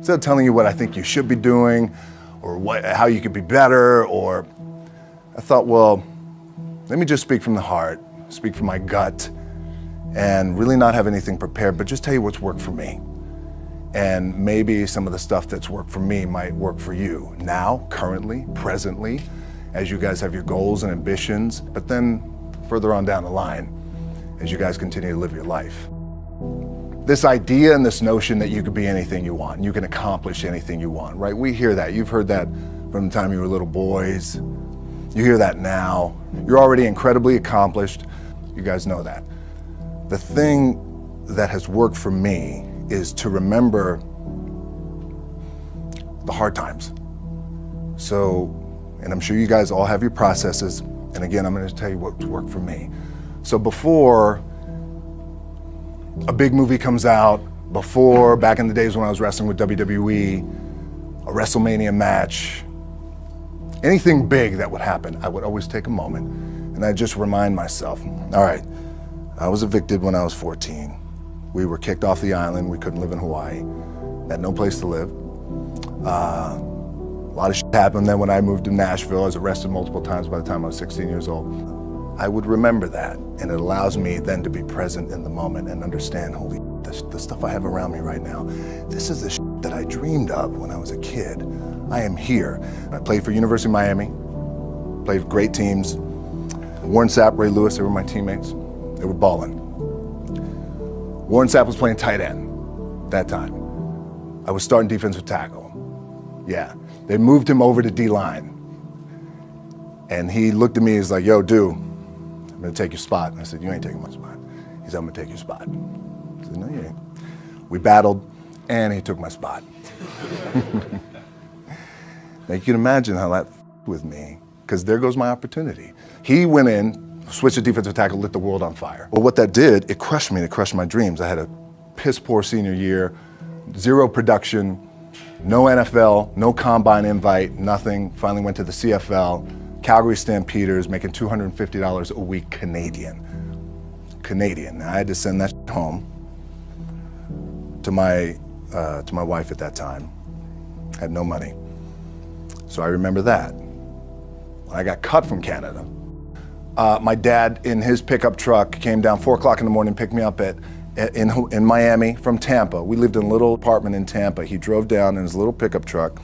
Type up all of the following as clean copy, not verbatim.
Instead of telling you what I think you should be doing or how you could be better, or I thought, well, let me just speak from the heart, speak from my gut, and really not have anything prepared, but just tell you what's worked for me. And maybe some of the stuff that's worked for me might work for you now, currently, presently, as you guys have your goals and ambitions, but then further on down the line, as you guys continue to live your life. This idea and this notion that you could be anything you want, you can accomplish anything you want, right? We hear that. You've heard that from the time you were little boys. You hear that now. You're already incredibly accomplished. You guys know that. The thing that has worked for me is to remember the hard times. So, and I'm sure you guys all have your processes, and again, I'm gonna tell you what's worked for me. So before a big movie comes out, before, back in the days when I was wrestling with WWE, a WrestleMania match, anything big that would happen, I would always take a moment and I'd just remind myself, all right, I was evicted when I was 14. We were kicked off the island. We couldn't live in Hawaii. Had no place to live. A lot of shit happened then when I moved to Nashville. I was arrested multiple times by the time I was 16 years old. I would remember that, and it allows me then to be present in the moment and understand, holy shit, the stuff I have around me right now, this is the shit that I dreamed of when I was a kid. I am here. I played for University of Miami, played for great teams. Warren Sapp, Ray Lewis, they were my teammates. They were balling. Warren Sapp was playing tight end that time. I was starting defensive tackle. Yeah, they moved him over to D-line. And he looked at me, he's like, yo, dude, I'm gonna take your spot. And I said, you ain't taking my spot. He said, I'm gonna take your spot. I said, no, you ain't. We battled, and he took my spot. Now you can imagine how that with me, because there goes my opportunity. He went in, switched to defensive tackle, lit the world on fire. Well, what that did, it crushed me, it crushed my dreams. I had a piss poor senior year, zero production, no NFL, no combine invite, nothing. Finally went to the CFL, Calgary Stampeders, making $250 a week Canadian. Now I had to send that home to my wife at that time. Had no money. So I remember that. When I got cut from Canada, my dad in his pickup truck came down 4 o'clock in the morning, picked me up in Miami from Tampa. We lived in a little apartment in Tampa. He drove down in his little pickup truck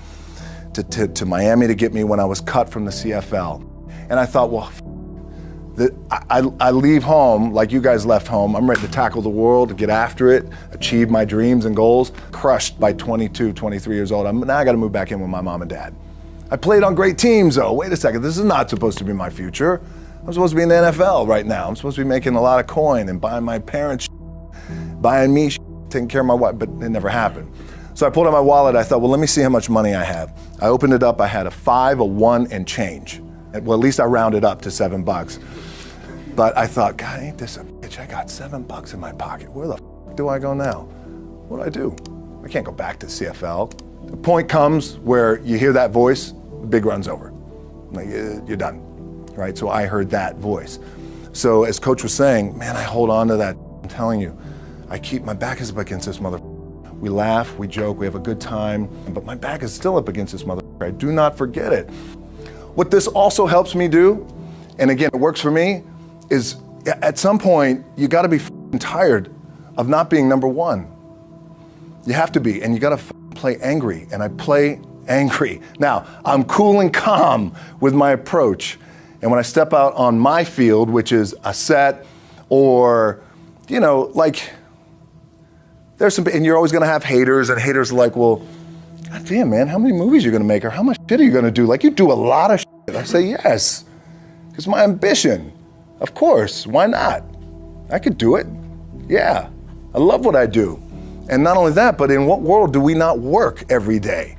to Miami to get me when I was cut from the CFL. And I thought, well, I leave home like you guys left home. I'm ready to tackle the world, to get after it, achieve my dreams and goals. Crushed by 22, 23 years old. Now I gotta move back in with my mom and dad. I played on great teams though. Wait a second, this is not supposed to be my future. I'm supposed to be in the NFL right now. I'm supposed to be making a lot of coin and buying my parents, buying me, taking care of my wife, but it never happened. So I pulled out my wallet, I thought, well, let me see how much money I have. I opened it up, I had a 5, a 1, and change. Well, at least I rounded up to $7. But I thought, God, ain't this a bitch? I got $7 in my pocket. Where the f do I go now? What do I do? I can't go back to CFL. The point comes where you hear that voice, the big run's over. Like, you're done, right? So I heard that voice. So as Coach was saying, man, I hold on to that. I'm telling you, I keep my back is up against this mother. We laugh, we joke, we have a good time, but my back is still up against this mother. I do not forget it. What this also helps me do, and again, it works for me, is at some point, you gotta be tired of not being number one. You have to be, and you gotta play angry, and I play angry. Now, I'm cool and calm with my approach, and when I step out on my field, which is a set, or, you know, like, there's some, and you're always gonna have haters, and haters are like, well, God damn, man, how many movies are you gonna make, or how much shit are you gonna do? Like, you do a lot of shit. I say, yes, it's my ambition. Of course, why not? I could do it. Yeah, I love what I do. And not only that, but in what world do we not work every day?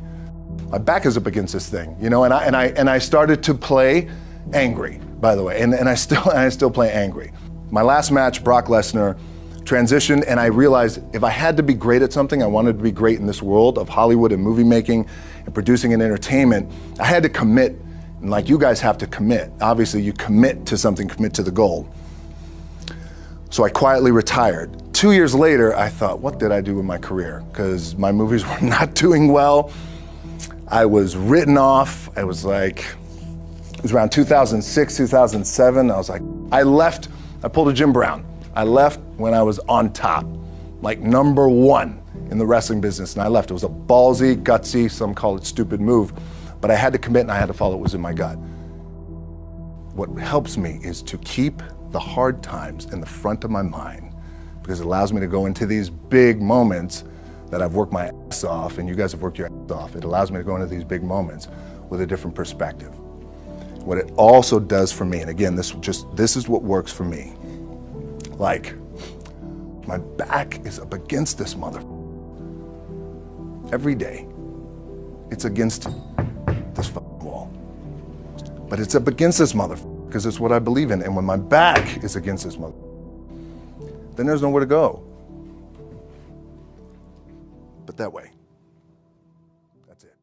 My back is up against this thing, you know, and I started to play angry, by the way, and I still play angry. My last match, Brock Lesnar, transitioned, and I realized if I had to be great at something, I wanted to be great in this world of Hollywood and movie making and producing and entertainment, I had to commit, and like you guys have to commit. Obviously, you commit to something, commit to the goal. So I quietly retired 2 years later, I thought, what did I do with my career? Because my movies were not doing well. I was written off. It was around 2006, 2007. I was like, I pulled a Jim Brown. I left when I was on top, like #1 in the wrestling business, and I left. It was a ballsy, gutsy, some call it stupid move, but I had to commit and I had to follow what was in my gut. What helps me is to keep the hard times in the front of my mind, because it allows me to go into these big moments that I've worked my ass off, and you guys have worked your ass off. It allows me to go into these big moments with a different perspective. What it also does for me, and again, this is what works for me. Like, my back is up against this every day. It's against this wall. But it's up against this because it's what I believe in. And when my back is against this then there's nowhere to go but that way. That's it.